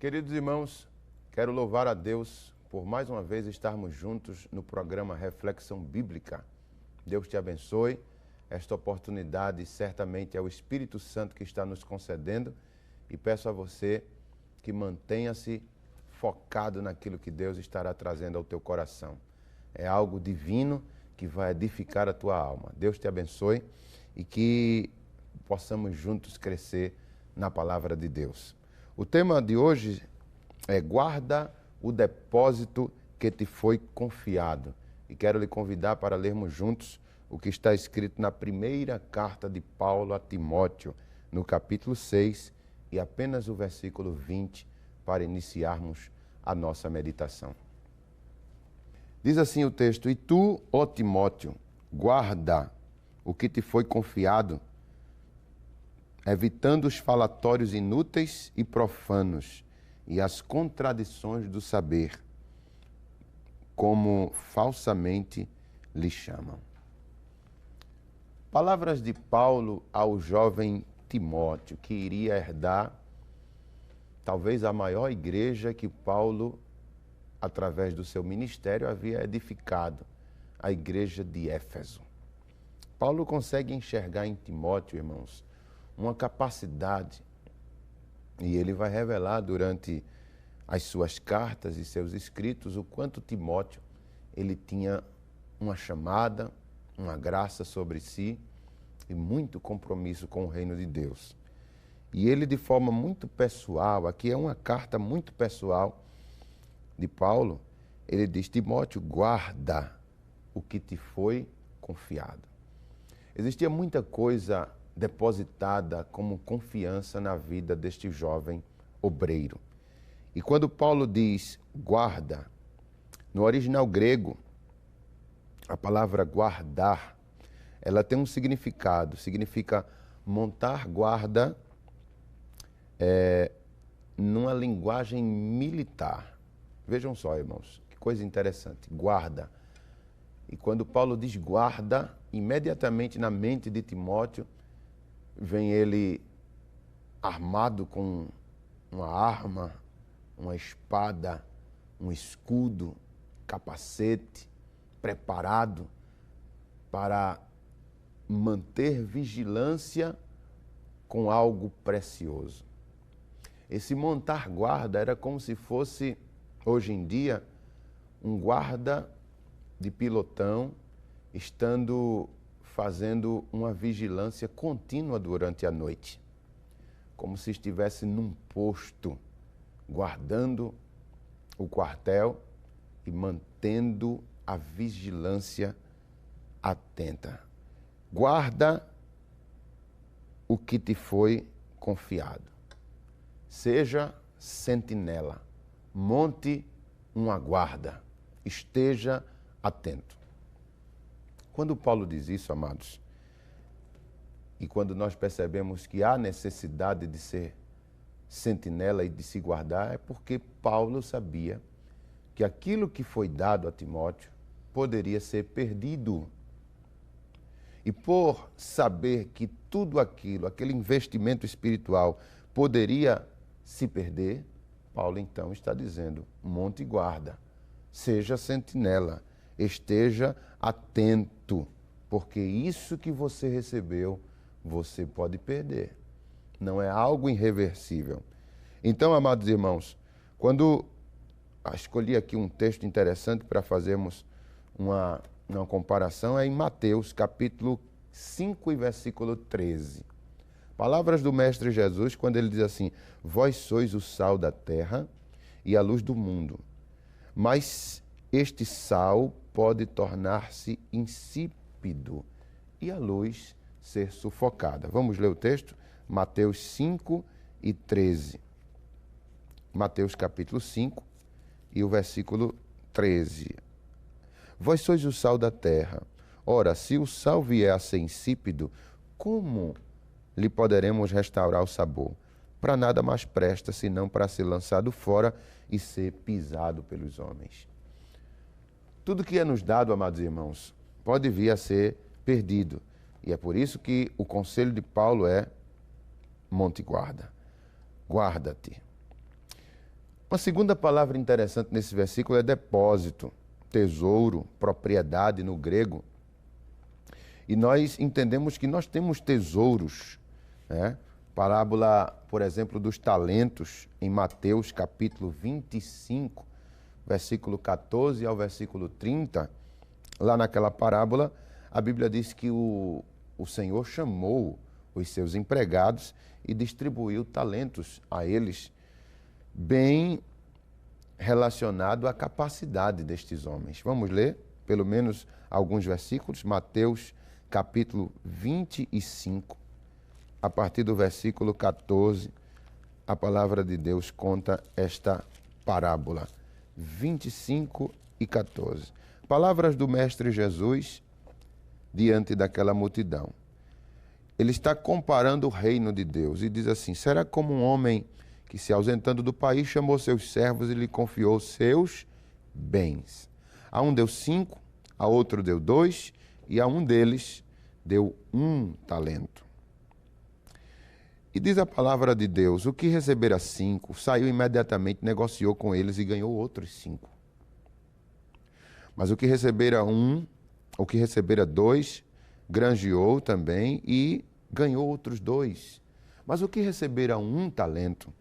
Queridos irmãos, quero louvar a Deus por mais uma vez estarmos juntos no programa Reflexão Bíblica. Deus te abençoe. Esta oportunidade certamente é o Espírito Santo que está nos concedendo e peço a você que mantenha-se focado naquilo que Deus estará trazendo ao teu coração. É algo divino que vai edificar a tua alma. Deus te abençoe e que possamos juntos crescer na palavra de Deus. O tema de hoje é guarda o depósito que te foi confiado. E quero lhe convidar para lermos juntos o que está escrito na primeira carta de Paulo a Timóteo, no capítulo 6, e apenas o versículo 20, para iniciarmos a nossa meditação. Diz assim o texto: E tu, ó Timóteo, guarda o que te foi confiado, evitando os falatórios inúteis e profanos e as contradições do saber, como falsamente lhe chamam. Palavras de Paulo ao jovem Timóteo, que iria herdar talvez a maior igreja que Paulo, através do seu ministério, havia edificado, a igreja de Éfeso. Paulo consegue enxergar em Timóteo, irmãos, uma capacidade, e ele vai revelar durante as suas cartas e seus escritos o quanto Timóteo ele tinha uma chamada, uma graça sobre si e muito compromisso com o reino de Deus. E ele, de forma muito pessoal, aqui é uma carta muito pessoal de Paulo, ele diz: Timóteo, guarda o que te foi confiado. Existia muita coisa depositada como confiança na vida deste jovem obreiro. E quando Paulo diz guarda, no original grego, a palavra guardar, ela tem um significado, significa montar guarda numa linguagem militar. Vejam só, irmãos, que coisa interessante, guarda. E quando Paulo diz guarda, imediatamente na mente de Timóteo, vem ele armado com uma arma, uma espada, um escudo, capacete, preparado para manter vigilância com algo precioso. Esse montar guarda era como se fosse, hoje em dia, um guarda de pilotão fazendo uma vigilância contínua durante a noite, como se estivesse num posto, guardando o quartel e mantendo a vigilância atenta. Guarda o que te foi confiado. Seja sentinela, monte uma guarda, esteja atento. Quando Paulo diz isso, amados, e quando nós percebemos que há necessidade de ser sentinela e de se guardar, é porque Paulo sabia que aquilo que foi dado a Timóteo poderia ser perdido. E por saber que tudo aquilo, aquele investimento espiritual, poderia se perder, Paulo então está dizendo: monte guarda, seja sentinela, esteja atento, porque isso que você recebeu, você pode perder. Não é algo irreversível. Então, amados irmãos, quando escolhi aqui um texto interessante para fazermos uma comparação, é em Mateus, capítulo 5 e versículo 13. Palavras do Mestre Jesus, quando ele diz assim: vós sois o sal da terra e a luz do mundo, mas este sal pode tornar-se insípido e a luz ser sufocada. Vamos ler o texto? Mateus 5 e 13. Mateus capítulo 5 e o versículo 13. Vós sois o sal da terra. Ora, se o sal vier a ser insípido, como lhe poderemos restaurar o sabor? Para nada mais presta, senão para ser lançado fora e ser pisado pelos homens. Tudo que é nos dado, amados irmãos, pode vir a ser perdido. E é por isso que o conselho de Paulo é: monte guarda, guarda-te. Uma segunda palavra interessante nesse versículo é depósito, tesouro, propriedade no grego. E nós entendemos que nós temos tesouros, né? Parábola, por exemplo, dos talentos, em Mateus capítulo 25, versículo 14 ao versículo 30, lá naquela parábola, a Bíblia diz que o Senhor chamou os seus empregados e distribuiu talentos a eles, bem relacionado à capacidade destes homens. Vamos ler pelo menos alguns versículos. Mateus capítulo 25, a partir do versículo 14, a palavra de Deus conta esta parábola. 25 e 14. Palavras do Mestre Jesus diante daquela multidão. Ele está comparando o reino de Deus e diz assim: será como um homem que, se ausentando do país, chamou seus servos e lhe confiou seus bens. A um deu 5, a outro deu 2 e a um deles deu 1 talento. E diz a palavra de Deus: o que recebera 5, saiu imediatamente, negociou com eles e ganhou outros 5. Mas o que recebera 2, granjeou também e ganhou outros 2. Mas o que recebera 1 talento,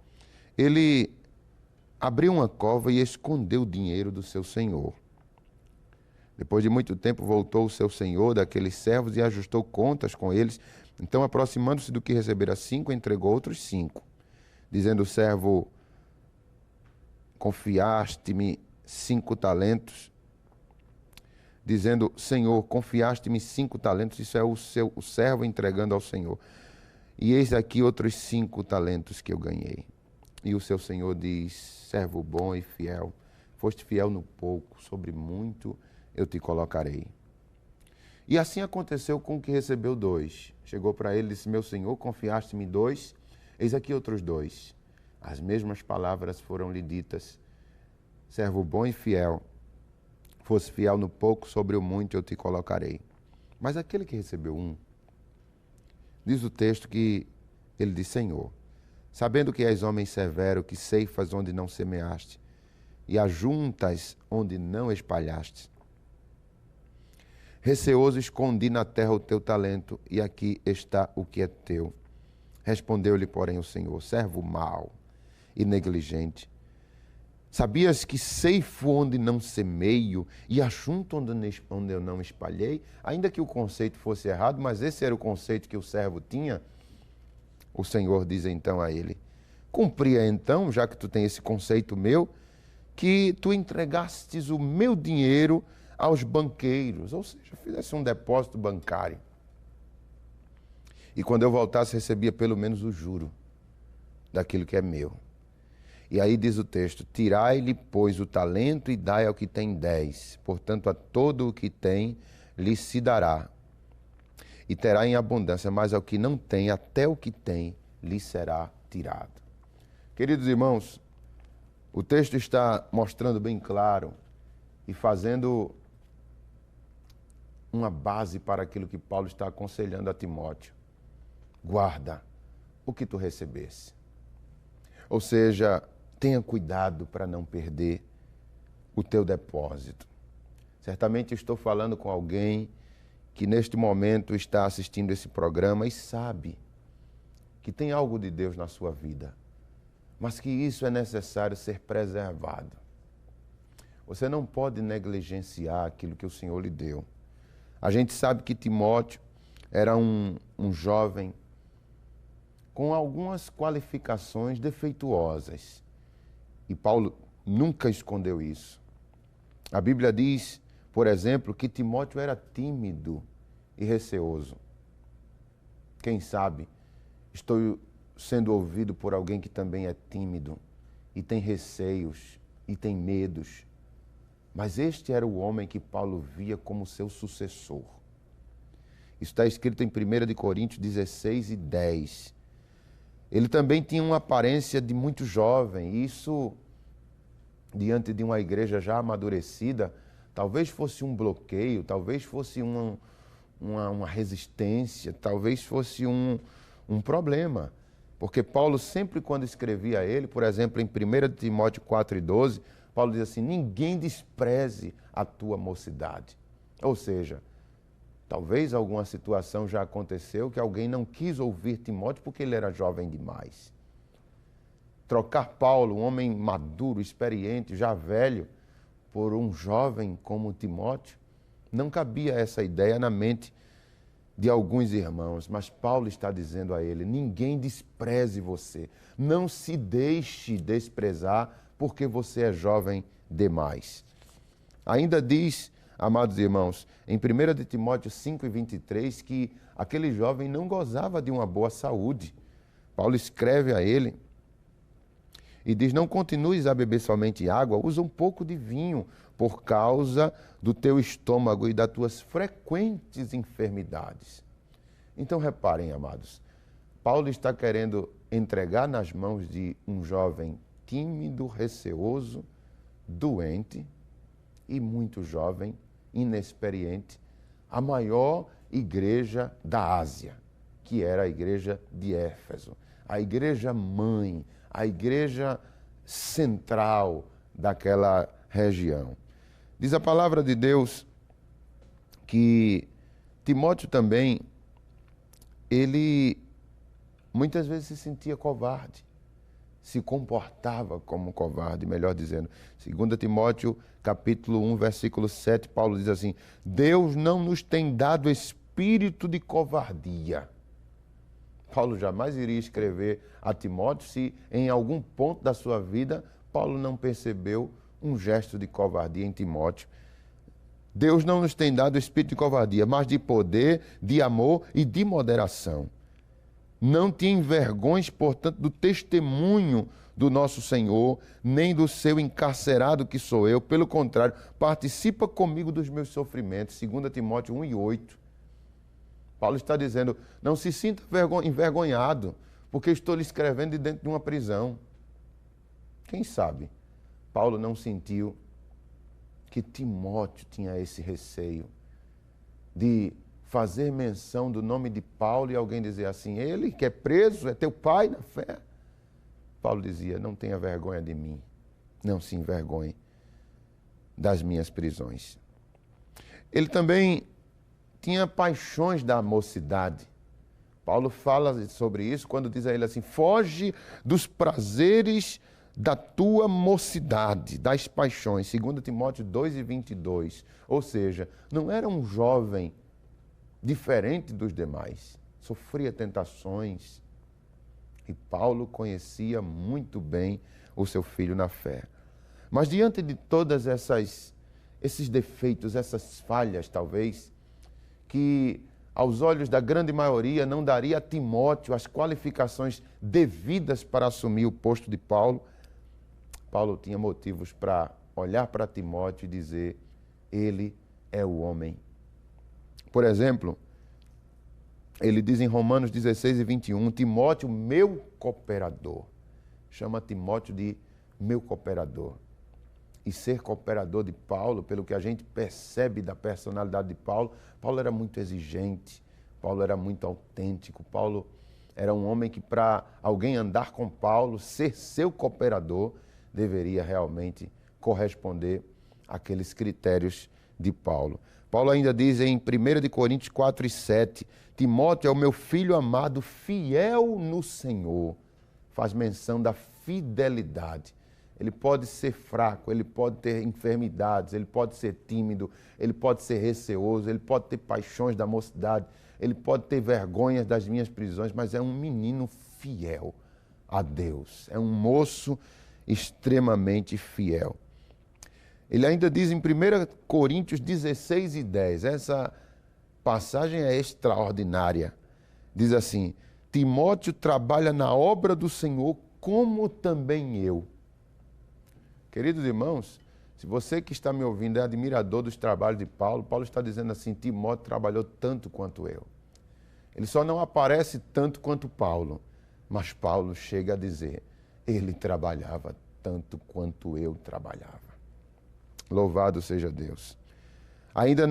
ele abriu uma cova e escondeu o dinheiro do seu senhor. Depois de muito tempo voltou o seu senhor daqueles servos e ajustou contas com eles. Então, aproximando-se do que recebera 5, entregou outros 5, dizendo o servo: confiaste-me 5 talentos. Dizendo: Senhor, confiaste-me 5 talentos. Isso é o servo entregando ao Senhor. E eis aqui outros 5 talentos que eu ganhei. E o seu senhor diz: servo bom e fiel, foste fiel no pouco, sobre muito eu te colocarei. E assim aconteceu com o que recebeu 2. Chegou para ele e disse: meu senhor, confiaste-me 2, eis aqui outros 2. As mesmas palavras foram-lhe ditas: servo bom e fiel, fosse fiel no pouco, sobre o muito eu te colocarei. Mas aquele que recebeu 1, diz o texto que ele diz: Senhor, sabendo que és homem severo, que ceifas onde não semeaste e ajuntas onde não espalhaste, receoso escondi na terra o teu talento, e aqui está o que é teu. Respondeu-lhe, porém, o Senhor: servo mau e negligente, sabias que ceifo onde não semeio e ajunto onde eu não espalhei? Ainda que o conceito fosse errado, mas esse era o conceito que o servo tinha. O Senhor diz então a ele: cumpria então, já que tu tens esse conceito meu, que tu entregastes o meu dinheiro aos banqueiros, ou seja, fizesse um depósito bancário. E quando eu voltasse, recebia pelo menos o juro daquilo que é meu. E aí diz o texto: tirai-lhe, pois, o talento e dai ao que tem 10. Portanto, a todo o que tem lhe se dará, e terá em abundância, mas ao que não tem, até o que tem lhe será tirado. Queridos irmãos, o texto está mostrando bem claro e fazendo uma base para aquilo que Paulo está aconselhando a Timóteo. Guarda o que tu recebesse. Ou seja, tenha cuidado para não perder o teu depósito. Certamente estou falando com alguém que neste momento está assistindo esse programa e sabe que tem algo de Deus na sua vida, mas que isso é necessário ser preservado. Você não pode negligenciar aquilo que o Senhor lhe deu. A gente sabe que Timóteo era um jovem com algumas qualificações defeituosas. E Paulo nunca escondeu isso. A Bíblia diz, por exemplo, que Timóteo era tímido e receoso. Quem sabe estou sendo ouvido por alguém que também é tímido e tem receios e tem medos. Mas este era o homem que Paulo via como seu sucessor. Isso está escrito em 1 Coríntios 16 e 10. Ele também tinha uma aparência de muito jovem. Isso, diante de uma igreja já amadurecida, talvez fosse um bloqueio, talvez fosse uma resistência, talvez fosse um problema. Porque Paulo sempre quando escrevia a ele, por exemplo, em 1 Timóteo 4:12, Paulo diz assim, ninguém despreze a tua mocidade. Ou seja, talvez alguma situação já aconteceu que alguém não quis ouvir Timóteo porque ele era jovem demais. Trocar Paulo, um homem maduro, experiente, já velho, por um jovem como Timóteo, não cabia essa ideia na mente de alguns irmãos, mas Paulo está dizendo a ele, ninguém despreze você, não se deixe desprezar porque você é jovem demais. Ainda diz, amados irmãos, em 1 de Timóteo 5:23, que aquele jovem não gozava de uma boa saúde. Paulo escreve a ele e diz, não continues a beber somente água, usa um pouco de vinho, por causa do teu estômago e das tuas frequentes enfermidades. Então reparem, amados, Paulo está querendo entregar nas mãos de um jovem tímido, receoso, doente e muito jovem, inexperiente, a maior igreja da Ásia, que era a igreja de Éfeso, a igreja mãe, a igreja central daquela região. Diz a palavra de Deus que Timóteo também, ele muitas vezes se sentia covarde, se comportava como covarde, melhor dizendo. 2 Timóteo, capítulo 1, versículo 7, Paulo diz assim, Deus não nos tem dado espírito de covardia. Paulo jamais iria escrever a Timóteo se em algum ponto da sua vida Paulo não percebeu um gesto de covardia em Timóteo. Deus não nos tem dado espírito de covardia, mas de poder, de amor e de moderação. Não te envergonhes, portanto, do testemunho do nosso Senhor, nem do seu encarcerado que sou eu. Pelo contrário, participa comigo dos meus sofrimentos. 2 Timóteo 1:8. Paulo está dizendo, não se sinta envergonhado, porque estou lhe escrevendo de dentro de uma prisão. Quem sabe Paulo não sentiu que Timóteo tinha esse receio de fazer menção do nome de Paulo e alguém dizer assim, ele que é preso, é teu pai na fé. Paulo dizia, não tenha vergonha de mim, não se envergonhe das minhas prisões. Ele também tinha paixões da mocidade. Paulo fala sobre isso quando diz a ele assim, foge dos prazeres da tua mocidade, das paixões. 2 Timóteo 2:22. Ou seja, não era um jovem diferente dos demais. Sofria tentações. E Paulo conhecia muito bem o seu filho na fé. Mas diante de todas esses defeitos, essas falhas talvez, que aos olhos da grande maioria não daria a Timóteo as qualificações devidas para assumir o posto de Paulo, Paulo tinha motivos para olhar para Timóteo e dizer, ele é o homem. Por exemplo, ele diz em Romanos 16:21, Timóteo, meu cooperador. Chama Timóteo de meu cooperador. E ser cooperador de Paulo, pelo que a gente percebe da personalidade de Paulo, Paulo era muito exigente, Paulo era muito autêntico, Paulo era um homem que para alguém andar com Paulo, ser seu cooperador, deveria realmente corresponder àqueles critérios de Paulo. Paulo ainda diz em 1 Coríntios 4:7, Timóteo é o meu filho amado, fiel no Senhor. Faz menção da fidelidade. Ele pode ser fraco, ele pode ter enfermidades, ele pode ser tímido, ele pode ser receoso, ele pode ter paixões da mocidade, ele pode ter vergonhas das minhas prisões, mas é um menino fiel a Deus. É um moço extremamente fiel. Ele ainda diz em 1 Coríntios 16:10, essa passagem é extraordinária. Diz assim, Timóteo trabalha na obra do Senhor como também eu. Queridos irmãos, se você que está me ouvindo é admirador dos trabalhos de Paulo, Paulo está dizendo assim, Timóteo trabalhou tanto quanto eu. Ele só não aparece tanto quanto Paulo, mas Paulo chega a dizer, ele trabalhava tanto quanto eu trabalhava. Louvado seja Deus. Ainda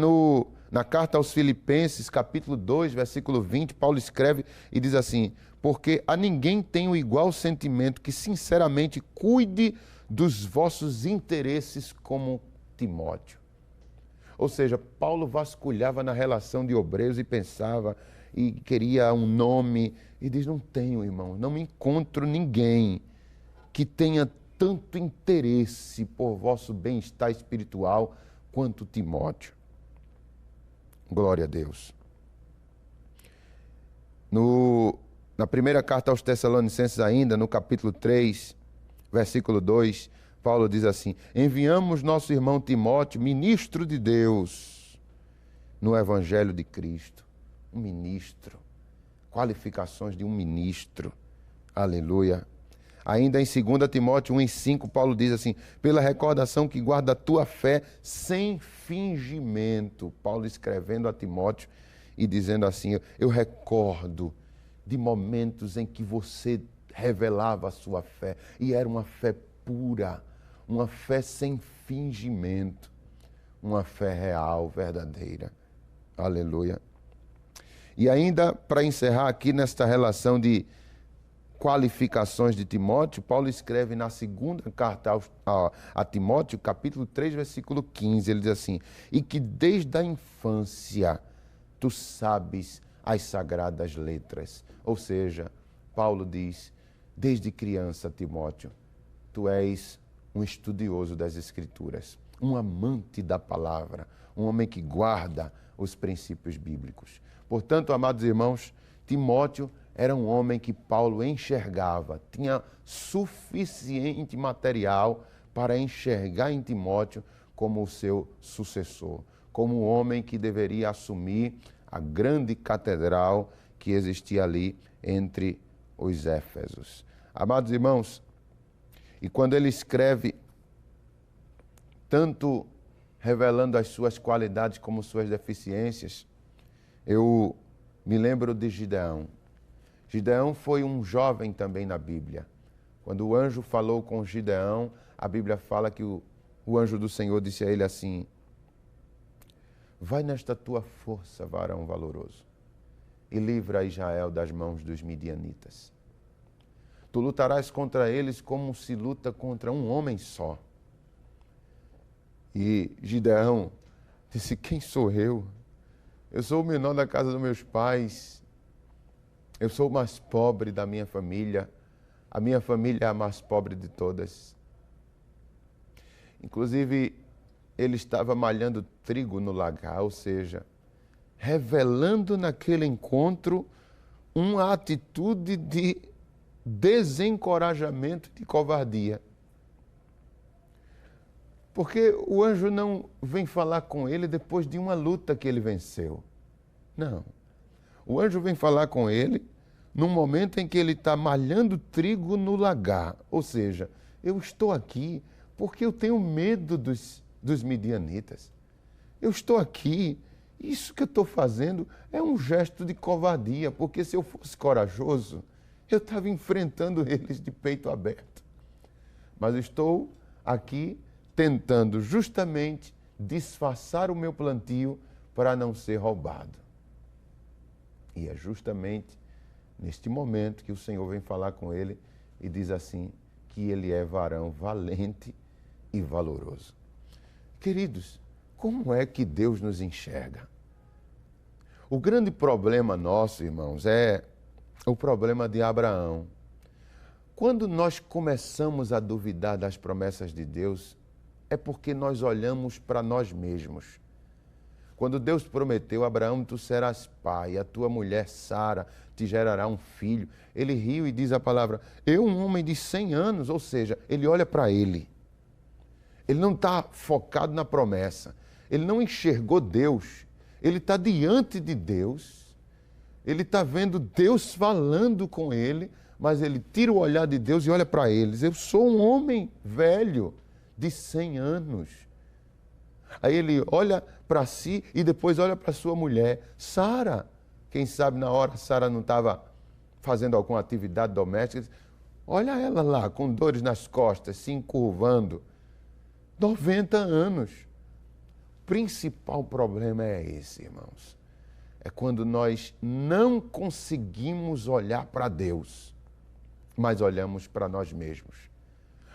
na carta aos Filipenses, capítulo 2, versículo 20, Paulo escreve e diz assim: porque a ninguém tenho igual sentimento que sinceramente cuide dos vossos interesses como Timóteo. Ou seja, Paulo vasculhava na relação de obreiros e pensava e queria um nome e diz: não tenho, irmão, não me encontro ninguém que tenha tanto interesse por vosso bem-estar espiritual quanto Timóteo. Glória a Deus. Na primeira carta aos Tessalonicenses ainda, no capítulo 3, versículo 2, Paulo diz assim: enviamos nosso irmão Timóteo, ministro de Deus, no Evangelho de Cristo. Um ministro. Qualificações de um ministro. Aleluia. Ainda em 2 Timóteo 1,5, Paulo diz assim: pela recordação que guarda a tua fé sem fingimento. Paulo escrevendo a Timóteo e dizendo assim: eu recordo de momentos em que você revelava a sua fé, e era uma fé pura, uma fé sem fingimento, uma fé real, verdadeira. Aleluia. E ainda, para encerrar aqui nesta relação de qualificações de Timóteo, Paulo escreve na segunda carta a Timóteo, capítulo 3, versículo 15, ele diz assim: e que desde a infância tu sabes as sagradas letras. Ou seja, Paulo diz: desde criança, Timóteo, tu és um estudioso das Escrituras, um amante da palavra, um homem que guarda os princípios bíblicos. Portanto, amados irmãos, Timóteo era um homem que Paulo enxergava, tinha suficiente material para enxergar em Timóteo como o seu sucessor, como um homem que deveria assumir a grande catedral que existia ali entre os Éfesos. Amados irmãos, e quando ele escreve, tanto revelando as suas qualidades como suas deficiências, eu me lembro de Gideão. Gideão foi um jovem também na Bíblia. Quando o anjo falou com Gideão, a Bíblia fala que o anjo do Senhor disse a ele assim: vai nesta tua força, varão valoroso, e livra Israel das mãos dos midianitas. Tu lutarás contra eles como se luta contra um homem só. E Gideão disse: quem sou eu? Eu sou o menor da casa dos meus pais. Eu sou o mais pobre da minha família. A minha família é a mais pobre de todas. Inclusive, ele estava malhando trigo no lagar, ou seja, revelando naquele encontro uma atitude de desencorajamento, de covardia. Porque o anjo não vem falar com ele depois de uma luta que ele venceu. Não. O anjo vem falar com ele num momento em que ele está malhando trigo no lagar. Ou seja, eu estou aqui porque eu tenho medo dos midianitas. Eu estou aqui, isso que eu estou fazendo é um gesto de covardia, porque se eu fosse corajoso, eu estava enfrentando eles de peito aberto. Mas eu estou aqui tentando justamente disfarçar o meu plantio para não ser roubado. E é justamente neste momento que o Senhor vem falar com ele e diz assim, que ele é varão valente e valoroso. Queridos, como é que Deus nos enxerga? O grande problema nosso, irmãos, é o problema de Abraão. Quando nós começamos a duvidar das promessas de Deus, é porque nós olhamos para nós mesmos. Quando Deus prometeu, Abraão, tu serás pai, a tua mulher Sara te gerará um filho. Ele riu e diz a palavra, eu, um homem de 100 anos, ou seja, ele olha para ele. Ele não está focado na promessa. Ele não enxergou Deus. Ele está diante de Deus. Ele está vendo Deus falando com ele, mas ele tira o olhar de Deus e olha para eles. Eu sou um homem velho de 100 anos. Aí ele olha para si e depois olha para sua mulher, Sara. Quem sabe na hora Sara não estava fazendo alguma atividade doméstica. Olha ela lá, com dores nas costas, se encurvando. 90 anos. principal problema é esse, irmãos. É quando nós não conseguimos olhar para Deus, mas olhamos para nós mesmos.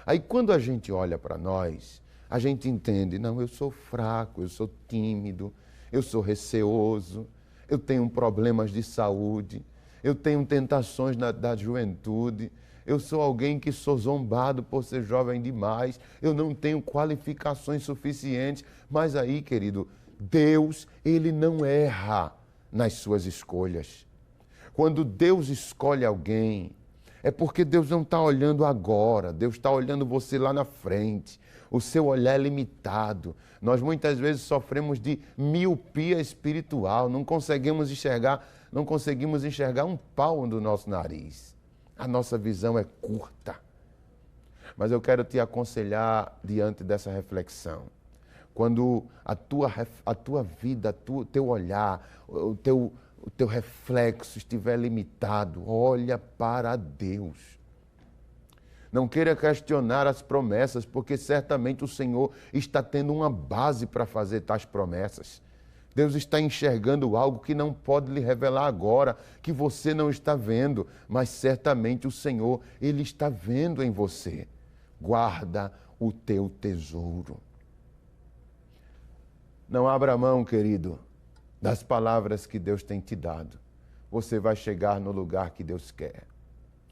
Aí quando a gente olha para nós, a gente entende, não, eu sou fraco, eu sou tímido, eu sou receoso, eu tenho problemas de saúde, eu tenho tentações da juventude, eu sou alguém que sou zombado por ser jovem demais, eu não tenho qualificações suficientes. Mas aí, querido, Deus, Ele não erra nas suas escolhas. Quando Deus escolhe alguém, é porque Deus não está olhando agora, Deus está olhando você lá na frente. O seu olhar é limitado. Nós muitas vezes sofremos de miopia espiritual, não conseguimos enxergar um palmo do nosso nariz. A nossa visão é curta. Mas eu quero te aconselhar diante dessa reflexão. Quando a tua vida, teu olhar, o teu reflexo estiver limitado, olha para Deus. Não queira questionar as promessas, porque certamente o Senhor está tendo uma base para fazer tais promessas. Deus está enxergando algo que não pode lhe revelar agora, que você não está vendo, mas certamente o Senhor, Ele está vendo em você. Guarda o teu tesouro. Não abra mão, querido, das palavras que Deus tem te dado. Você vai chegar no lugar que Deus quer,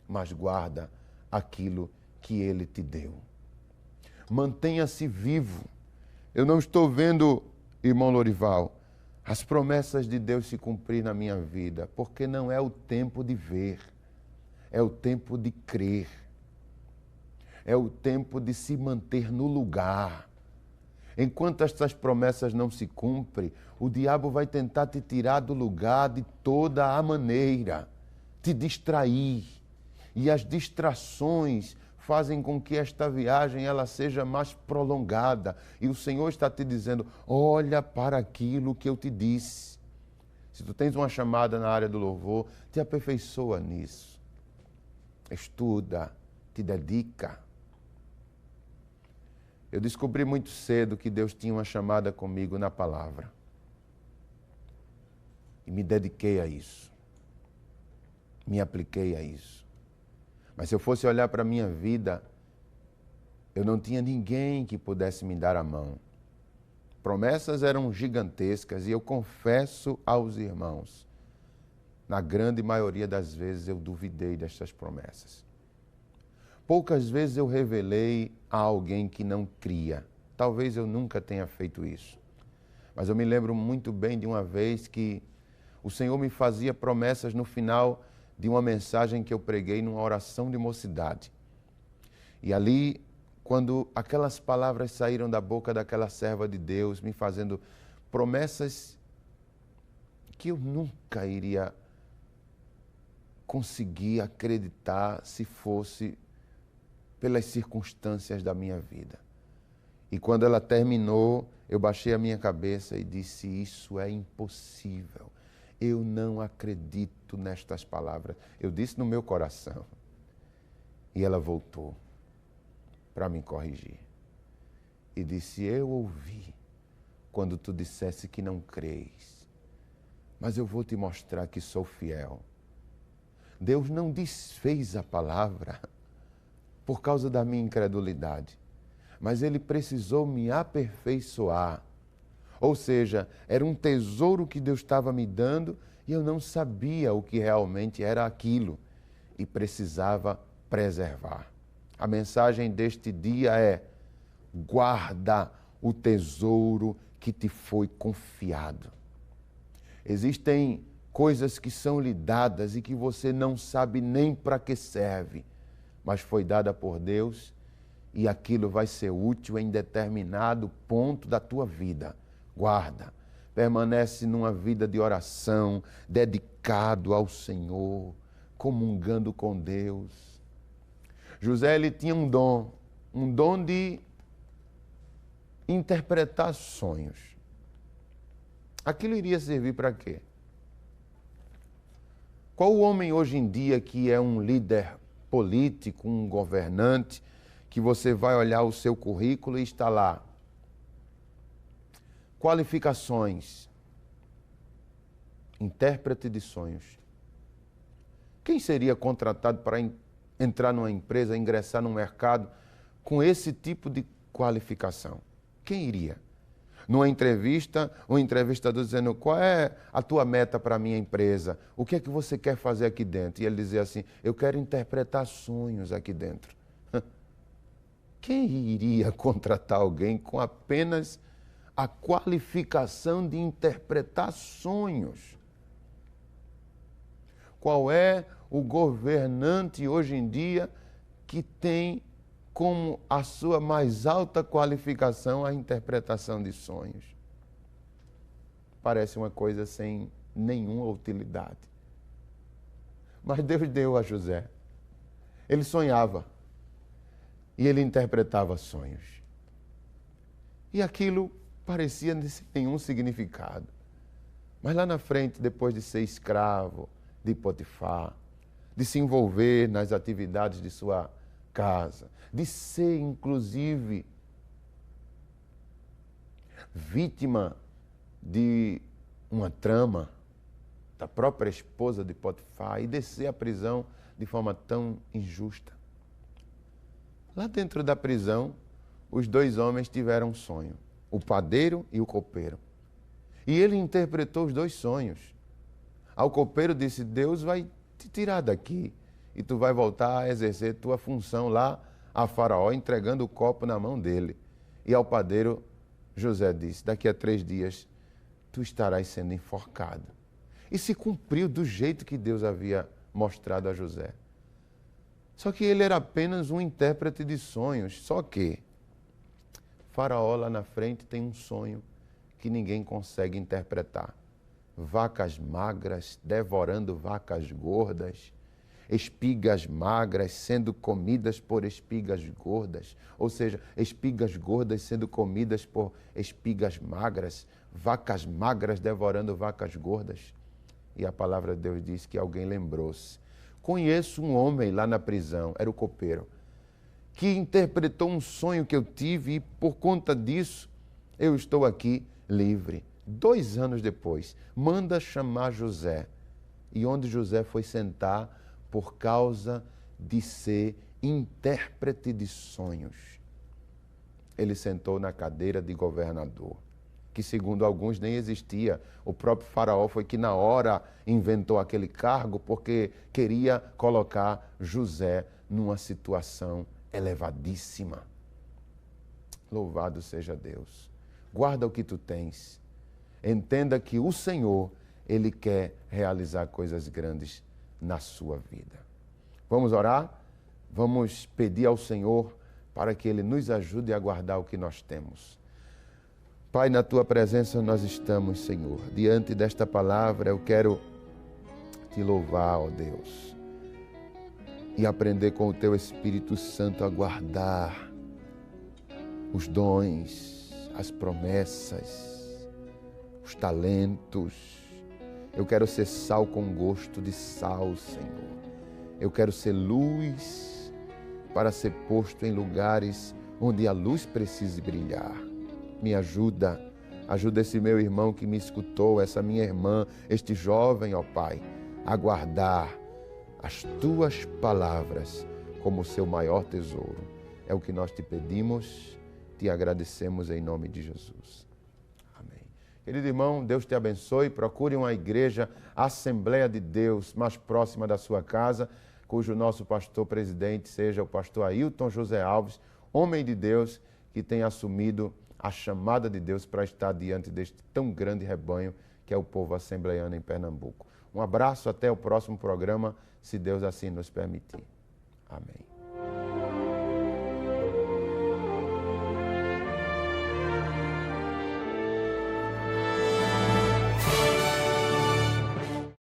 mas guarda aquilo que Ele te deu. Mantenha-se vivo. Eu não estou vendo, irmão Lorival, as promessas de Deus se cumprir na minha vida, porque não é o tempo de ver, é o tempo de crer, é o tempo de se manter no lugar. Enquanto estas promessas não se cumprem, o diabo vai tentar te tirar do lugar de toda a maneira, te distrair. E as distrações fazem com que esta viagem ela seja mais prolongada. E o Senhor está te dizendo, olha para aquilo que eu te disse. Se tu tens uma chamada na área do louvor, te aperfeiçoa nisso. Estuda, te dedica. Eu descobri muito cedo que Deus tinha uma chamada comigo na palavra. E me dediquei a isso. Me apliquei a isso. Mas se eu fosse olhar para a minha vida, eu não tinha ninguém que pudesse me dar a mão. Promessas eram gigantescas e eu confesso aos irmãos, na grande maioria das vezes eu duvidei destas promessas. Poucas vezes eu revelei a alguém que não cria. Talvez eu nunca tenha feito isso. Mas eu me lembro muito bem de uma vez que o Senhor me fazia promessas no final de uma mensagem que eu preguei numa oração de mocidade. E ali, quando aquelas palavras saíram da boca daquela serva de Deus, me fazendo promessas que eu nunca iria conseguir acreditar se fosse pelas circunstâncias da minha vida. E quando ela terminou, eu baixei a minha cabeça e disse, isso é impossível. Eu não acredito nestas palavras. Eu disse no meu coração. E ela voltou para me corrigir. E disse, eu ouvi quando tu dissesse que não crês. Mas eu vou te mostrar que sou fiel. Deus não desfez a palavra por causa da minha incredulidade. Mas Ele precisou me aperfeiçoar. Ou seja, era um tesouro que Deus estava me dando e eu não sabia o que realmente era aquilo e precisava preservar. A mensagem deste dia é: guarda o tesouro que te foi confiado. Existem coisas que são lhe dadas e que você não sabe nem para que serve, mas foi dada por Deus e aquilo vai ser útil em determinado ponto da tua vida. Guarda, permanece numa vida de oração, dedicado ao Senhor, comungando com Deus. José, ele tinha um dom de interpretar sonhos. Aquilo iria servir para quê? Qual o homem hoje em dia que é um líder político, um governante, que você vai olhar o seu currículo e está lá qualificações. Intérprete de sonhos. Quem seria contratado para entrar numa empresa, ingressar no mercado com esse tipo de qualificação? Quem iria? Numa entrevista, o entrevistador dizendo: qual é a tua meta para a minha empresa? O que é que você quer fazer aqui dentro? E ele dizia assim: eu quero interpretar sonhos aqui dentro. Quem iria contratar alguém com apenas a qualificação de interpretar sonhos? Qual é o governante hoje em dia que tem como a sua mais alta qualificação a interpretação de sonhos? Parece uma coisa sem nenhuma utilidade. Mas Deus deu a José. Ele sonhava e ele interpretava sonhos. E aquilo parecia sem nenhum significado. Mas lá na frente, depois de ser escravo de Potifar, de se envolver nas atividades de sua casa, de ser, inclusive, vítima de uma trama da própria esposa de Potifar e descer à prisão de forma tão injusta. Lá dentro da prisão, os dois homens tiveram um sonho, o padeiro e o copeiro. E ele interpretou os dois sonhos. Ao copeiro disse: Deus vai te tirar daqui e tu vai voltar a exercer tua função lá a Faraó, entregando o copo na mão dele. E ao padeiro, José disse: daqui a 3 dias tu estarás sendo enforcado. E se cumpriu do jeito que Deus havia mostrado a José. Só que ele era apenas um intérprete de sonhos. Só que Faraó lá na frente tem um sonho que ninguém consegue interpretar. Vacas magras devorando vacas gordas, espigas magras sendo comidas por espigas gordas, ou seja, espigas gordas sendo comidas por espigas magras, vacas magras devorando vacas gordas. E a palavra de Deus diz que alguém lembrou-se: conheço um homem lá na prisão, era o copeiro, que interpretou um sonho que eu tive e por conta disso eu estou aqui livre. 2 anos depois, manda chamar José. E onde José foi sentar por causa de ser intérprete de sonhos. Ele sentou na cadeira de governador, que segundo alguns nem existia. O próprio Faraó foi que na hora inventou aquele cargo porque queria colocar José numa situação elevadíssima. Louvado seja Deus. Guarda o que tu tens. Entenda que o Senhor, Ele quer realizar coisas grandes na sua vida. Vamos orar? Vamos pedir ao Senhor para que Ele nos ajude a guardar o que nós temos. Pai, na Tua presença nós estamos, Senhor. Diante desta palavra eu quero Te louvar, ó Deus, e aprender com o Teu Espírito Santo a guardar os dons, as promessas, os talentos. Eu quero ser sal com gosto de sal, Senhor. Eu quero ser luz para ser posto em lugares onde a luz precise brilhar. Me ajuda, ajuda esse meu irmão que me escutou, essa minha irmã, este jovem, ó Pai, a guardar as Tuas palavras como seu maior tesouro. É o que nós Te pedimos, Te agradecemos em nome de Jesus. Querido irmão, Deus te abençoe. Procure uma igreja, Assembleia de Deus, mais próxima da sua casa, cujo nosso pastor presidente seja o pastor Ailton José Alves, homem de Deus que tem assumido a chamada de Deus para estar diante deste tão grande rebanho que é o povo assembleiano em Pernambuco. Um abraço, até o próximo programa, se Deus assim nos permitir. Amém.